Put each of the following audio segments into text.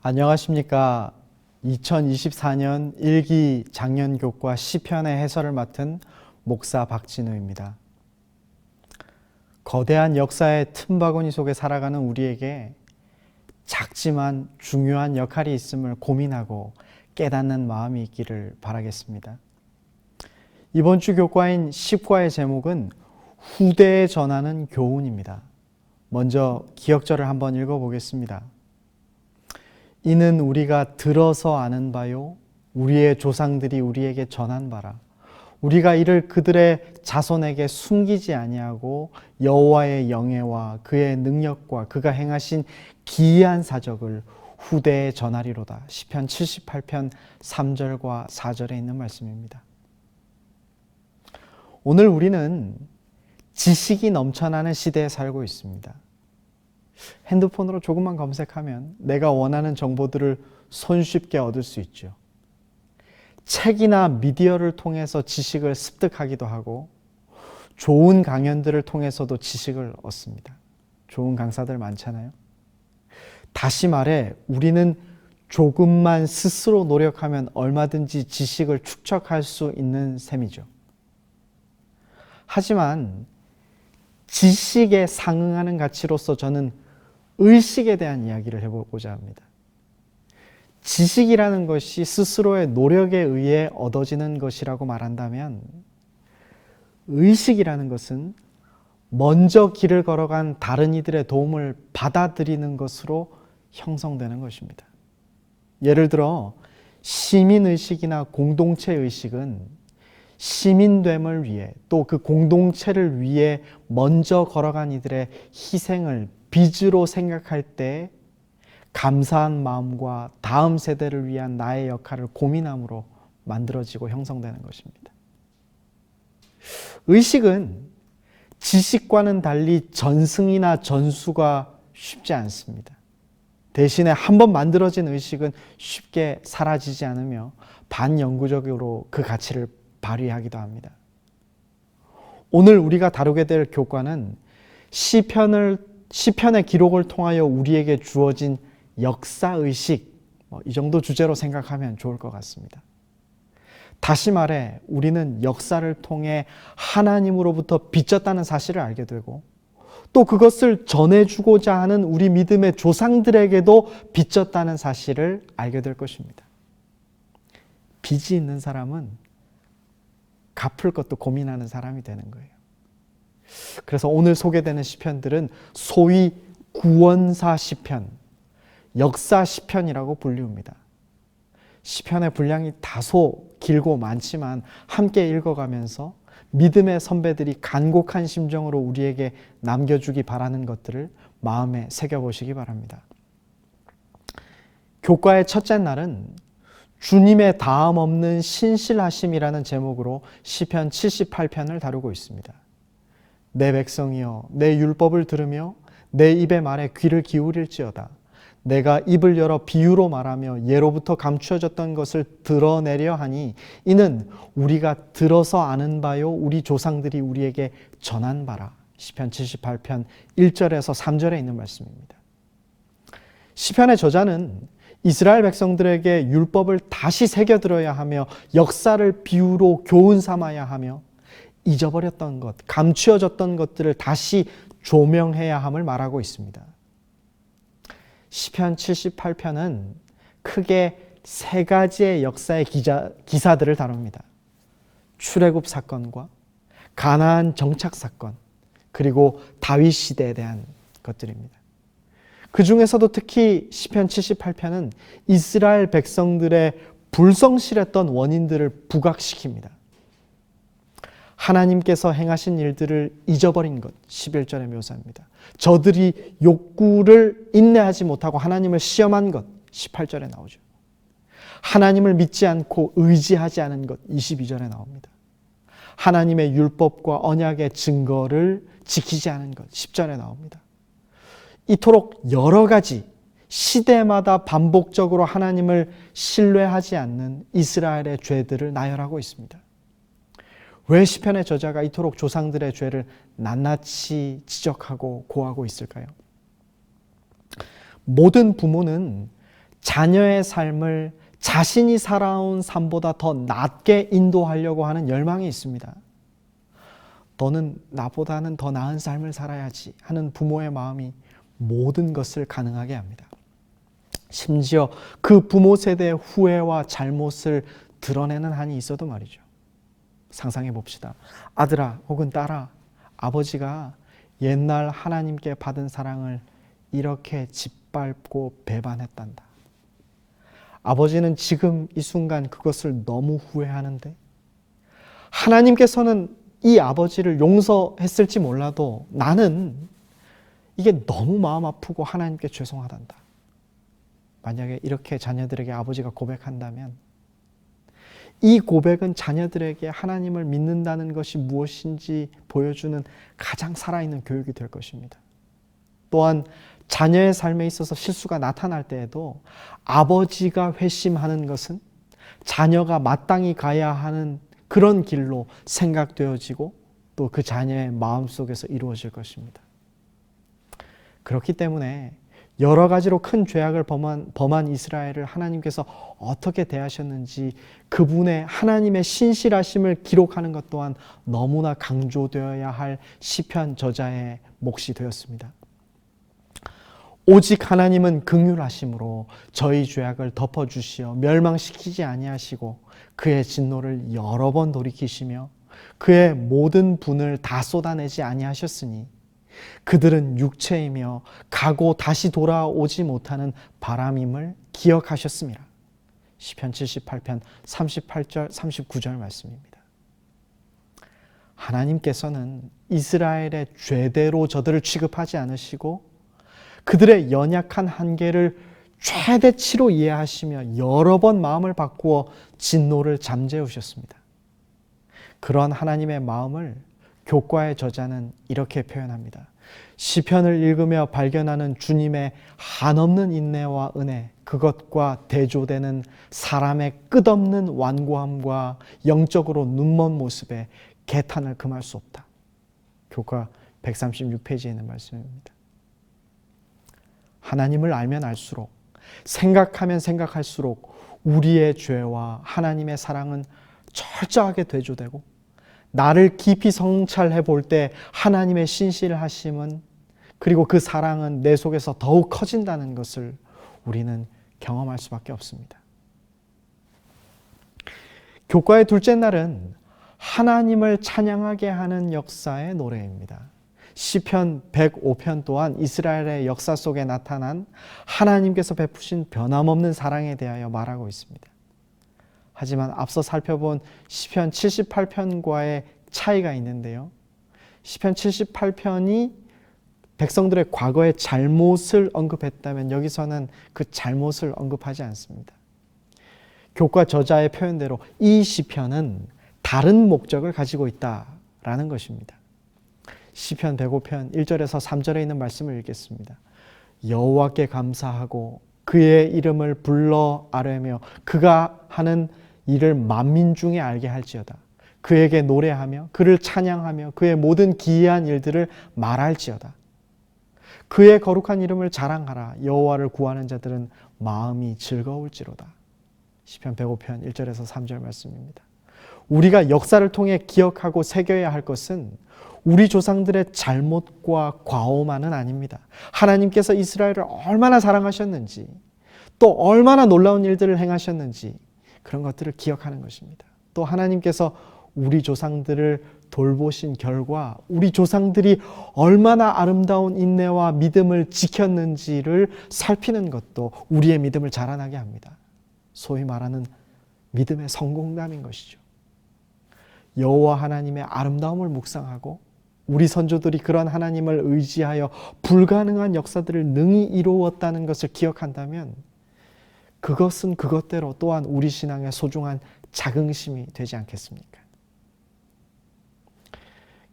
안녕하십니까. 2024년 1기 작년교과 시편의 해설을 맡은 목사 박진우입니다. 거대한 역사의 틈바구니 속에 살아가는 우리에게 작지만 중요한 역할이 있음을 고민하고 깨닫는 마음이 있기를 바라겠습니다. 이번 주 교과인 10과의 제목은 후대에 전하는 교훈입니다. 먼저 기역절을 한번 읽어보겠습니다. 이는 우리가 들어서 아는 바요 우리의 조상들이 우리에게 전한 바라. 우리가 이를 그들의 자손에게 숨기지 아니하고 여호와의 영예와 그의 능력과 그가 행하신 기이한 사적을 후대에 전하리로다. 시편 78편 3절과 4절에 있는 말씀입니다. 오늘 우리는 지식이 넘쳐나는 시대에 살고 있습니다. 핸드폰으로 조금만 검색하면 내가 원하는 정보들을 손쉽게 얻을 수 있죠. 책이나 미디어를 통해서 지식을 습득하기도 하고 좋은 강연들을 통해서도 지식을 얻습니다. 좋은 강사들 많잖아요. 다시 말해 우리는 조금만 스스로 노력하면 얼마든지 지식을 축적할 수 있는 셈이죠. 하지만 지식에 상응하는 가치로서 저는 의식에 대한 이야기를 해보고자 합니다. 지식이라는 것이 스스로의 노력에 의해 얻어지는 것이라고 말한다면 의식이라는 것은 먼저 길을 걸어간 다른 이들의 도움을 받아들이는 것으로 형성되는 것입니다. 예를 들어 시민의식이나 공동체의식은 시민됨을 위해 또 그 공동체를 위해 먼저 걸어간 이들의 희생을 빚으로 생각할 때 감사한 마음과 다음 세대를 위한 나의 역할을 고민함으로 만들어지고 형성되는 것입니다. 의식은 지식과는 달리 전승이나 전수가 쉽지 않습니다. 대신에 한번 만들어진 의식은 쉽게 사라지지 않으며 반영구적으로 그 가치를 발휘하기도 합니다. 오늘 우리가 다루게 될 교과는 시편의 기록을 통하여 우리에게 주어진 역사의식, 이 정도 주제로 생각하면 좋을 것 같습니다. 다시 말해 우리는 역사를 통해 하나님으로부터 빚졌다는 사실을 알게 되고 또 그것을 전해주고자 하는 우리 믿음의 조상들에게도 빚졌다는 사실을 알게 될 것입니다. 빚이 있는 사람은 갚을 것도 고민하는 사람이 되는 거예요. 그래서 오늘 소개되는 시편들은 소위 구원사 시편, 역사 시편이라고 불리웁니다. 시편의 분량이 다소 길고 많지만 함께 읽어가면서 믿음의 선배들이 간곡한 심정으로 우리에게 남겨주기 바라는 것들을 마음에 새겨보시기 바랍니다. 교과의 첫째 날은 주님의 다음 없는 신실하심이라는 제목으로 시편 78편을 다루고 있습니다. 내 백성이여 내 율법을 들으며 내 입의 말에 귀를 기울일지어다. 내가 입을 열어 비유로 말하며 예로부터 감추어졌던 것을 드러내려 하니 이는 우리가 들어서 아는 바요 우리 조상들이 우리에게 전한 바라. 시편 78편 1절에서 3절에 있는 말씀입니다. 시편의 저자는 이스라엘 백성들에게 율법을 다시 새겨들어야 하며 역사를 비유로 교훈 삼아야 하며 잊어버렸던 것, 감추어졌던 것들을 다시 조명해야 함을 말하고 있습니다. 시편 78편은 크게 세 가지의 역사의 기사들을 다룹니다. 출애굽 사건과 가나안 정착 사건, 그리고 다윗 시대에 대한 것들입니다. 그 중에서도 특히 시편 78편은 이스라엘 백성들의 불성실했던 원인들을 부각시킵니다. 하나님께서 행하신 일들을 잊어버린 것, 11절의 묘사입니다. 저들이 욕구를 인내하지 못하고 하나님을 시험한 것, 18절에 나오죠. 하나님을 믿지 않고 의지하지 않은 것, 22절에 나옵니다. 하나님의 율법과 언약의 증거를 지키지 않은 것, 10절에 나옵니다. 이토록 여러 가지 시대마다 반복적으로 하나님을 신뢰하지 않는 이스라엘의 죄들을 나열하고 있습니다. 왜 시편의 저자가 이토록 조상들의 죄를 낱낱이 지적하고 고하고 있을까요? 모든 부모는 자녀의 삶을 자신이 살아온 삶보다 더 낫게 인도하려고 하는 열망이 있습니다. 너는 나보다는 더 나은 삶을 살아야지 하는 부모의 마음이 모든 것을 가능하게 합니다. 심지어 그 부모 세대의 후회와 잘못을 드러내는 한이 있어도 말이죠. 상상해 봅시다. 아들아 혹은 딸아, 아버지가 옛날 하나님께 받은 사랑을 이렇게 짓밟고 배반했단다. 아버지는 지금 이 순간 그것을 너무 후회하는데, 하나님께서는 이 아버지를 용서했을지 몰라도 나는 이게 너무 마음 아프고 하나님께 죄송하단다. 만약에 이렇게 자녀들에게 아버지가 고백한다면 이 고백은 자녀들에게 하나님을 믿는다는 것이 무엇인지 보여주는 가장 살아있는 교육이 될 것입니다. 또한 자녀의 삶에 있어서 실수가 나타날 때에도 아버지가 회심하는 것은 자녀가 마땅히 가야 하는 그런 길로 생각되어지고 또 그 자녀의 마음속에서 이루어질 것입니다. 그렇기 때문에 여러 가지로 큰 죄악을 범한 이스라엘을 하나님께서 어떻게 대하셨는지 그분의 하나님의 신실하심을 기록하는 것 또한 너무나 강조되어야 할 시편 저자의 몫이 되었습니다. 오직 하나님은 긍휼하심으로 저희 죄악을 덮어주시어 멸망시키지 아니하시고 그의 진노를 여러 번 돌이키시며 그의 모든 분을 다 쏟아내지 아니하셨으니 그들은 육체이며 가고 다시 돌아오지 못하는 바람임을 기억하셨습니다. 시편 78편 38절 39절 말씀입니다. 하나님께서는 이스라엘의 죄대로 저들을 취급하지 않으시고 그들의 연약한 한계를 최대치로 이해하시며 여러 번 마음을 바꾸어 진노를 잠재우셨습니다. 그런 하나님의 마음을 교과의 저자는 이렇게 표현합니다. 시편을 읽으며 발견하는 주님의 한없는 인내와 은혜, 그것과 대조되는 사람의 끝없는 완고함과 영적으로 눈먼 모습에 개탄을 금할 수 없다. 교과 136페이지에 있는 말씀입니다. 하나님을 알면 알수록, 생각하면 생각할수록 우리의 죄와 하나님의 사랑은 철저하게 대조되고, 나를 깊이 성찰해 볼 때 하나님의 신실하심은, 그리고 그 사랑은 내 속에서 더욱 커진다는 것을 우리는 경험할 수밖에 없습니다. 교과의 둘째 날은 하나님을 찬양하게 하는 역사의 노래입니다. 시편 105편 또한 이스라엘의 역사 속에 나타난 하나님께서 베푸신 변함없는 사랑에 대하여 말하고 있습니다. 하지만 앞서 살펴본 시편 78편과의 차이가 있는데요. 시편 78편이 백성들의 과거의 잘못을 언급했다면 여기서는 그 잘못을 언급하지 않습니다. 교과 저자의 표현대로 이 시편은 다른 목적을 가지고 있다라는 것입니다. 시편 105편 1절에서 3절에 있는 말씀을 읽겠습니다. 여호와께 감사하고 그의 이름을 불러 아뢰며 그가 하는 일을 만민 중에 알게 할지어다. 그에게 노래하며 그를 찬양하며 그의 모든 기이한 일들을 말할지어다. 그의 거룩한 이름을 자랑하라. 여호와를 구하는 자들은 마음이 즐거울지로다. 시편 105편 1절에서 3절 말씀입니다. 우리가 역사를 통해 기억하고 새겨야 할 것은 우리 조상들의 잘못과 과오만은 아닙니다. 하나님께서 이스라엘을 얼마나 사랑하셨는지, 또 얼마나 놀라운 일들을 행하셨는지 그런 것들을 기억하는 것입니다. 또 하나님께서 우리 조상들을 돌보신 결과 우리 조상들이 얼마나 아름다운 인내와 믿음을 지켰는지를 살피는 것도 우리의 믿음을 자라나게 합니다. 소위 말하는 믿음의 성공담인 것이죠. 여호와 하나님의 아름다움을 묵상하고 우리 선조들이 그런 하나님을 의지하여 불가능한 역사들을 능히 이루었다는 것을 기억한다면 그것은 그것대로 또한 우리 신앙의 소중한 자긍심이 되지 않겠습니까?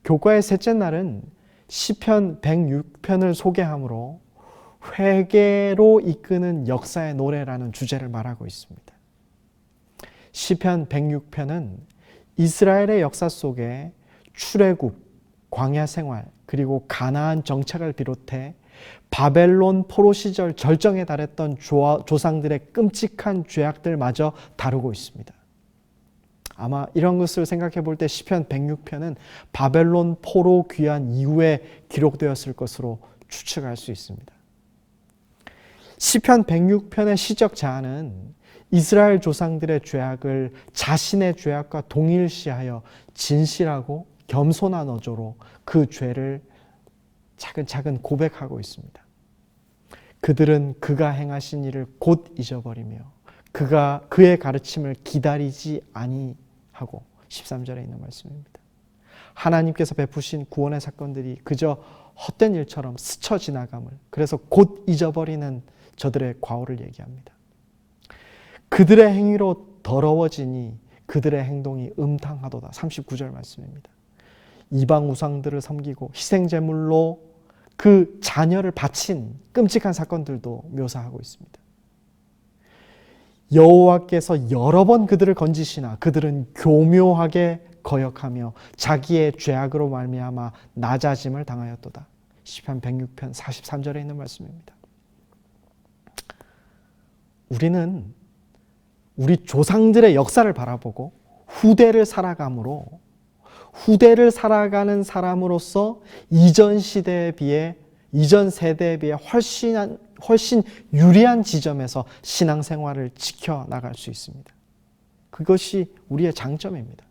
교과의 셋째 날은 시편 106편을 소개함으로 회개로 이끄는 역사의 노래라는 주제를 말하고 있습니다. 시편 106편은 이스라엘의 역사 속에 출애굽, 광야 생활, 그리고 가나안 정착을 비롯해 바벨론 포로 시절 절정에 달했던 조상들의 끔찍한 죄악들마저 다루고 있습니다. 아마 이런 것을 생각해 볼 때 시편 106편은 바벨론 포로 귀환 이후에 기록되었을 것으로 추측할 수 있습니다. 시편 106편의 시적 자아는 이스라엘 조상들의 죄악을 자신의 죄악과 동일시하여 진실하고 겸손한 어조로 그 죄를 차근차근 고백하고 있습니다. 그들은 그가 행하신 일을 곧 잊어버리며 그의 가르침을 기다리지 아니하고 13절에 있는 말씀입니다. 하나님께서 베푸신 구원의 사건들이 그저 헛된 일처럼 스쳐 지나감을, 그래서 곧 잊어버리는 저들의 과오를 얘기합니다. 그들의 행위로 더러워지니 그들의 행동이 음탕하도다. 39절 말씀입니다. 이방 우상들을 섬기고 희생제물로 그 자녀를 바친 끔찍한 사건들도 묘사하고 있습니다. 여호와께서 여러 번 그들을 건지시나 그들은 교묘하게 거역하며 자기의 죄악으로 말미암아 낮아짐을 당하였도다. 시편 106편 43절에 있는 말씀입니다. 우리는 우리 조상들의 역사를 바라보고 후대를 살아감으로 후대를 살아가는 사람으로서 이전 시대에 비해, 이전 세대에 비해 훨씬 유리한 지점에서 신앙생활을 지켜나갈 수 있습니다. 그것이 우리의 장점입니다.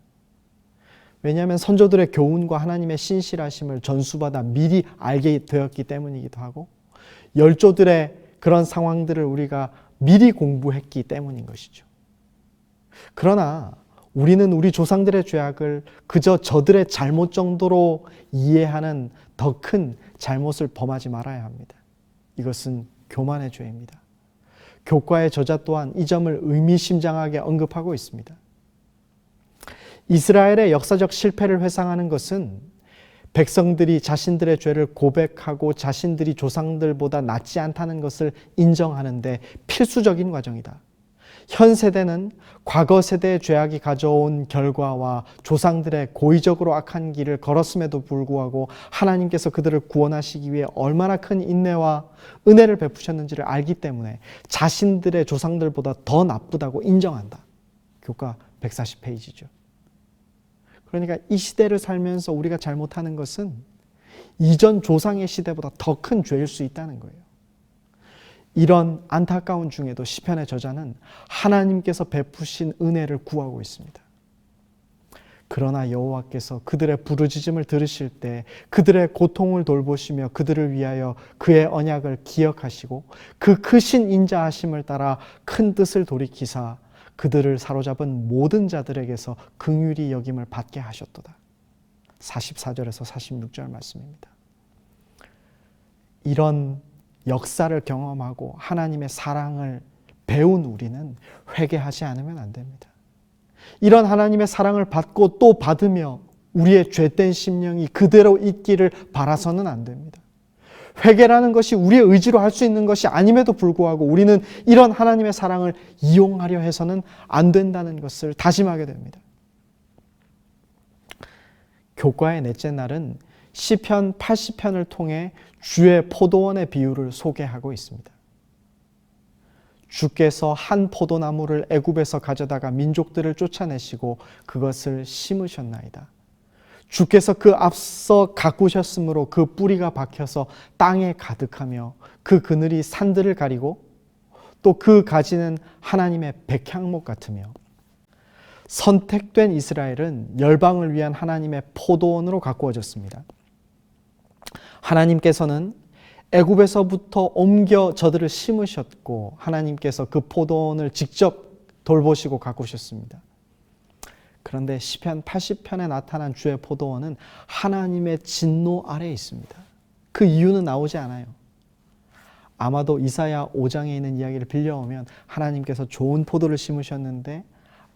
왜냐하면 선조들의 교훈과 하나님의 신실하심을 전수받아 미리 알게 되었기 때문이기도 하고, 열조들의 그런 상황들을 우리가 미리 공부했기 때문인 것이죠. 그러나 우리는 우리 조상들의 죄악을 그저 저들의 잘못 정도로 이해하는 더 큰 잘못을 범하지 말아야 합니다. 이것은 교만의 죄입니다. 교과의 저자 또한 이 점을 의미심장하게 언급하고 있습니다. 이스라엘의 역사적 실패를 회상하는 것은 백성들이 자신들의 죄를 고백하고 자신들이 조상들보다 낫지 않다는 것을 인정하는데 필수적인 과정이다. 현 세대는 과거 세대의 죄악이 가져온 결과와 조상들의 고의적으로 악한 길을 걸었음에도 불구하고 하나님께서 그들을 구원하시기 위해 얼마나 큰 인내와 은혜를 베푸셨는지를 알기 때문에 자신들의 조상들보다 더 나쁘다고 인정한다. 교과 140페이지죠. 그러니까 이 시대를 살면서 우리가 잘못하는 것은 이전 조상의 시대보다 더 큰 죄일 수 있다는 거예요. 이런 안타까운 중에도 시편의 저자는 하나님께서 베푸신 은혜를 구하고 있습니다. 그러나 여호와께서 그들의 부르짖음을 들으실 때 그들의 고통을 돌보시며 그들을 위하여 그의 언약을 기억하시고 그 크신 인자하심을 따라 큰 뜻을 돌이키사 그들을 사로잡은 모든 자들에게서 긍휼히 여김을 받게 하셨도다. 44절에서 46절 말씀입니다. 이런 역사를 경험하고 하나님의 사랑을 배운 우리는 회개하지 않으면 안 됩니다. 이런 하나님의 사랑을 받고 또 받으며 우리의 죄된 심령이 그대로 있기를 바라서는 안 됩니다. 회개라는 것이 우리의 의지로 할 수 있는 것이 아님에도 불구하고 우리는 이런 하나님의 사랑을 이용하려 해서는 안 된다는 것을 다짐하게 됩니다. 교과의 넷째 날은 시편 80편을 통해 주의 포도원의 비유를 소개하고 있습니다. 주께서 한 포도나무를 애굽에서 가져다가 민족들을 쫓아내시고 그것을 심으셨나이다. 주께서 그 앞서 가꾸셨으므로 그 뿌리가 박혀서 땅에 가득하며 그 그늘이 산들을 가리고 또 그 가지는 하나님의 백향목 같으며 선택된 이스라엘은 열방을 위한 하나님의 포도원으로 가꾸어졌습니다. 하나님께서는 애굽에서부터 옮겨 저들을 심으셨고 하나님께서 그 포도원을 직접 돌보시고 가꾸셨습니다. 그런데 시편 80편에 나타난 주의 포도원은 하나님의 진노 아래에 있습니다. 그 이유는 나오지 않아요. 아마도 이사야 5장에 있는 이야기를 빌려오면 하나님께서 좋은 포도를 심으셨는데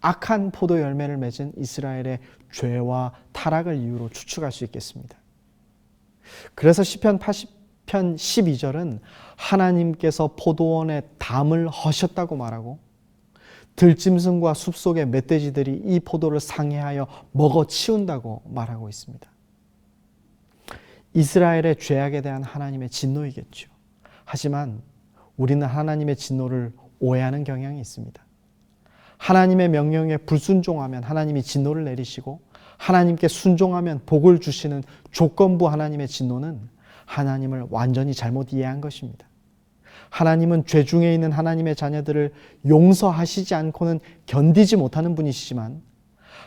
악한 포도 열매를 맺은 이스라엘의 죄와 타락을 이유로 추측할 수 있겠습니다. 그래서 시편 80편 12절은 하나님께서 포도원에 담을 허셨다고 말하고 들짐승과 숲속의 멧돼지들이 이 포도를 상해하여 먹어 치운다고 말하고 있습니다. 이스라엘의 죄악에 대한 하나님의 진노이겠죠. 하지만 우리는 하나님의 진노를 오해하는 경향이 있습니다. 하나님의 명령에 불순종하면 하나님이 진노를 내리시고 하나님께 순종하면 복을 주시는 조건부 하나님의 진노는 하나님을 완전히 잘못 이해한 것입니다. 하나님은 죄 중에 있는 하나님의 자녀들을 용서하시지 않고는 견디지 못하는 분이시지만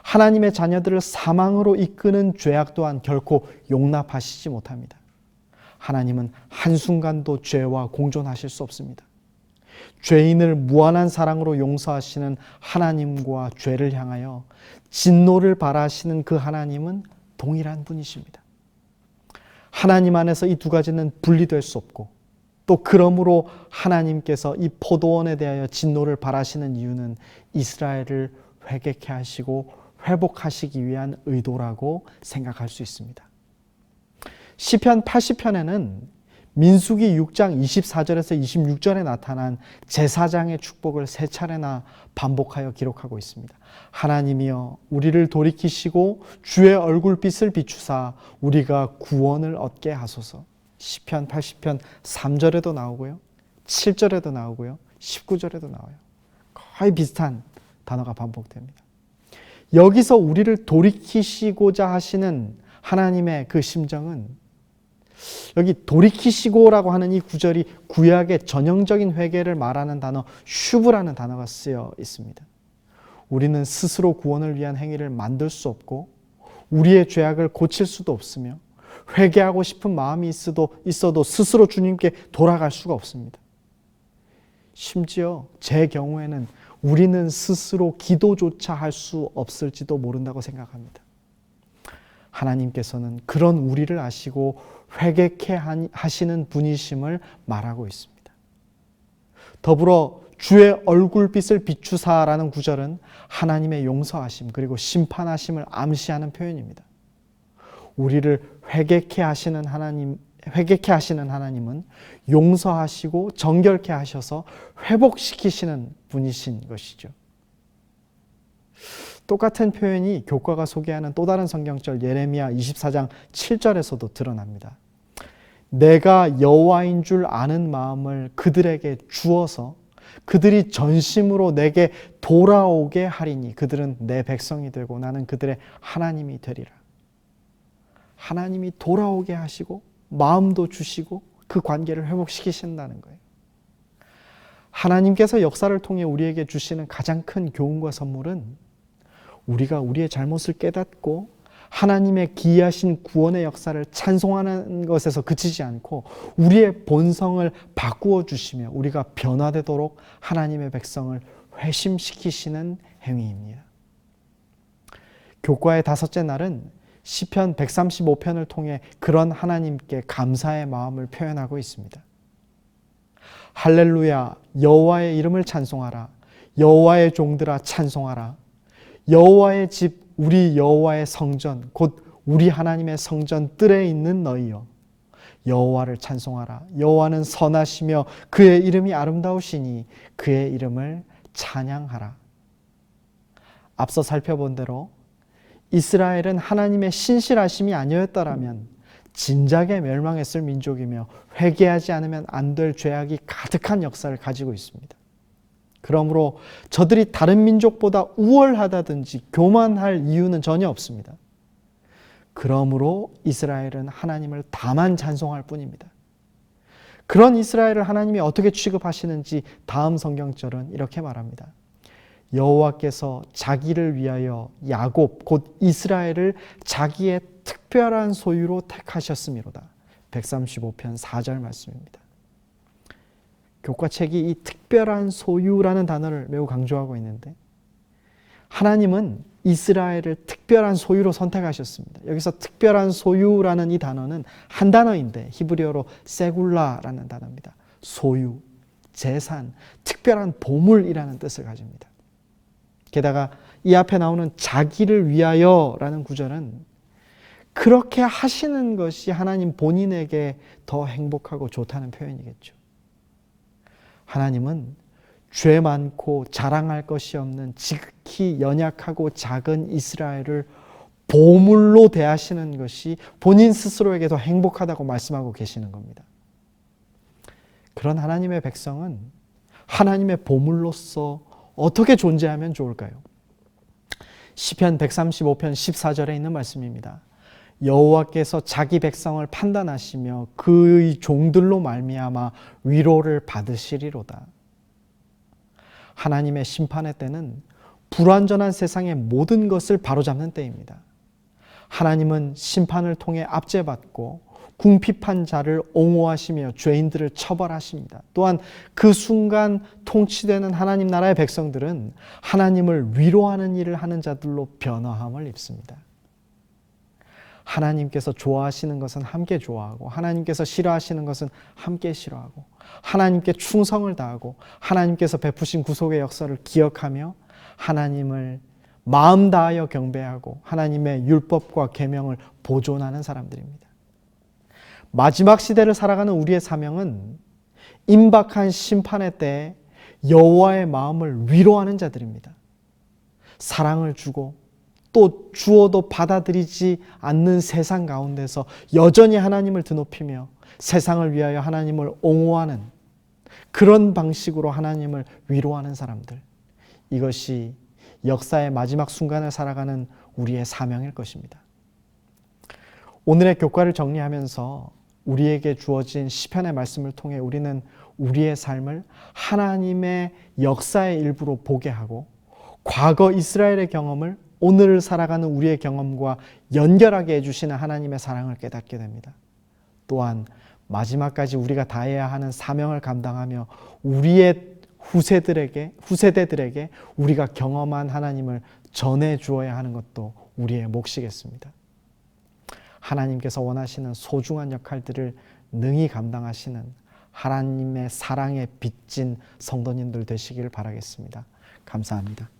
하나님의 자녀들을 사망으로 이끄는 죄악 또한 결코 용납하시지 못합니다. 하나님은 한순간도 죄와 공존하실 수 없습니다. 죄인을 무한한 사랑으로 용서하시는 하나님과 죄를 향하여 진노를 발하시는 그 하나님은 동일한 분이십니다. 하나님 안에서 이 두 가지는 분리될 수 없고 또 그러므로 하나님께서 이 포도원에 대하여 진노를 발하시는 이유는 이스라엘을 회개케 하시고 회복하시기 위한 의도라고 생각할 수 있습니다. 시편 80편에는 민수기 6장 24절에서 26절에 나타난 제사장의 축복을 세 차례나 반복하여 기록하고 있습니다. 하나님이여 우리를 돌이키시고 주의 얼굴빛을 비추사 우리가 구원을 얻게 하소서. 시편 80편 3절에도 나오고요. 7절에도 나오고요. 19절에도 나와요. 거의 비슷한 단어가 반복됩니다. 여기서 우리를 돌이키시고자 하시는 하나님의 그 심정은 여기 돌이키시고라고 하는 이 구절이 구약의 전형적인 회개를 말하는 단어 슈브라는 단어가 쓰여 있습니다. 우리는 스스로 구원을 위한 행위를 만들 수 없고 우리의 죄악을 고칠 수도 없으며 회개하고 싶은 마음이 있어도 스스로 주님께 돌아갈 수가 없습니다. 심지어 제 경우에는 우리는 스스로 기도조차 할 수 없을지도 모른다고 생각합니다. 하나님께서는 그런 우리를 아시고 회개케 하시는 분이심을 말하고 있습니다. 더불어 주의 얼굴빛을 비추사라는 구절은 하나님의 용서하심 그리고 심판하심을 암시하는 표현입니다. 우리를 회개케 하시는 하나님은 용서하시고 정결케 하셔서 회복시키시는 분이신 것이죠. 똑같은 표현이 교과가 소개하는 또 다른 성경절 예레미야 24장 7절에서도 드러납니다. 내가 여호와인 줄 아는 마음을 그들에게 주어서 그들이 전심으로 내게 돌아오게 하리니 그들은 내 백성이 되고 나는 그들의 하나님이 되리라. 하나님이 돌아오게 하시고 마음도 주시고 그 관계를 회복시키신다는 거예요. 하나님께서 역사를 통해 우리에게 주시는 가장 큰 교훈과 선물은 우리가 우리의 잘못을 깨닫고 하나님의 기이하신 구원의 역사를 찬송하는 것에서 그치지 않고 우리의 본성을 바꾸어 주시며 우리가 변화되도록 하나님의 백성을 회심시키시는 행위입니다. 교과의 다섯째 날은 시편 135편을 통해 그런 하나님께 감사의 마음을 표현하고 있습니다. 할렐루야, 여호와의 이름을 찬송하라. 여호와의 종들아 찬송하라. 여호와의 집 우리 여호와의 성전 곧 우리 하나님의 성전 뜰에 있는 너희여 여호와를 찬송하라. 여호와는 선하시며 그의 이름이 아름다우시니 그의 이름을 찬양하라. 앞서 살펴본 대로 이스라엘은 하나님의 신실하심이 아니었더라면 진작에 멸망했을 민족이며 회개하지 않으면 안 될 죄악이 가득한 역사를 가지고 있습니다. 그러므로 저들이 다른 민족보다 우월하다든지 교만할 이유는 전혀 없습니다. 그러므로 이스라엘은 하나님을 다만 찬송할 뿐입니다. 그런 이스라엘을 하나님이 어떻게 취급하시는지 다음 성경절은 이렇게 말합니다. 여호와께서 자기를 위하여 야곱 곧 이스라엘을 자기의 특별한 소유로 택하셨음이로다. 135편 4절 말씀입니다. 교과책이 이 특별한 소유라는 단어를 매우 강조하고 있는데 하나님은 이스라엘을 특별한 소유로 선택하셨습니다. 여기서 특별한 소유라는 이 단어는 한 단어인데 히브리어로 세굴라라는 단어입니다. 소유, 재산, 특별한 보물이라는 뜻을 가집니다. 게다가 이 앞에 나오는 자기를 위하여라는 구절은 그렇게 하시는 것이 하나님 본인에게 더 행복하고 좋다는 표현이겠죠. 하나님은 죄 많고 자랑할 것이 없는 지극히 연약하고 작은 이스라엘을 보물로 대하시는 것이 본인 스스로에게도 행복하다고 말씀하고 계시는 겁니다. 그런 하나님의 백성은 하나님의 보물로서 어떻게 존재하면 좋을까요? 시편 135편 14절에 있는 말씀입니다. 여호와께서 자기 백성을 판단하시며 그의 종들로 말미암아 위로를 받으시리로다. 하나님의 심판의 때는 불완전한 세상의 모든 것을 바로잡는 때입니다. 하나님은 심판을 통해 압제받고 궁핍한 자를 옹호하시며 죄인들을 처벌하십니다. 또한 그 순간 통치되는 하나님 나라의 백성들은 하나님을 위로하는 일을 하는 자들로 변화함을 입습니다. 하나님께서 좋아하시는 것은 함께 좋아하고 하나님께서 싫어하시는 것은 함께 싫어하고 하나님께 충성을 다하고 하나님께서 베푸신 구속의 역사를 기억하며 하나님을 마음 다하여 경배하고 하나님의 율법과 계명을 보존하는 사람들입니다. 마지막 시대를 살아가는 우리의 사명은 임박한 심판의 때에 여호와의 마음을 위로하는 자들입니다. 사랑을 주고 또 주어도 받아들이지 않는 세상 가운데서 여전히 하나님을 드높이며 세상을 위하여 하나님을 옹호하는 그런 방식으로 하나님을 위로하는 사람들, 이것이 역사의 마지막 순간을 살아가는 우리의 사명일 것입니다. 오늘의 교과를 정리하면서 우리에게 주어진 시편의 말씀을 통해 우리는 우리의 삶을 하나님의 역사의 일부로 보게 하고 과거 이스라엘의 경험을 오늘을 살아가는 우리의 경험과 연결하게 해주시는 하나님의 사랑을 깨닫게 됩니다. 또한 마지막까지 우리가 다해야 하는 사명을 감당하며 우리의 후세대들에게 우리가 경험한 하나님을 전해 주어야 하는 것도 우리의 몫이겠습니다. 하나님께서 원하시는 소중한 역할들을 능히 감당하시는 하나님의 사랑에 빚진 성도님들 되시기를 바라겠습니다. 감사합니다.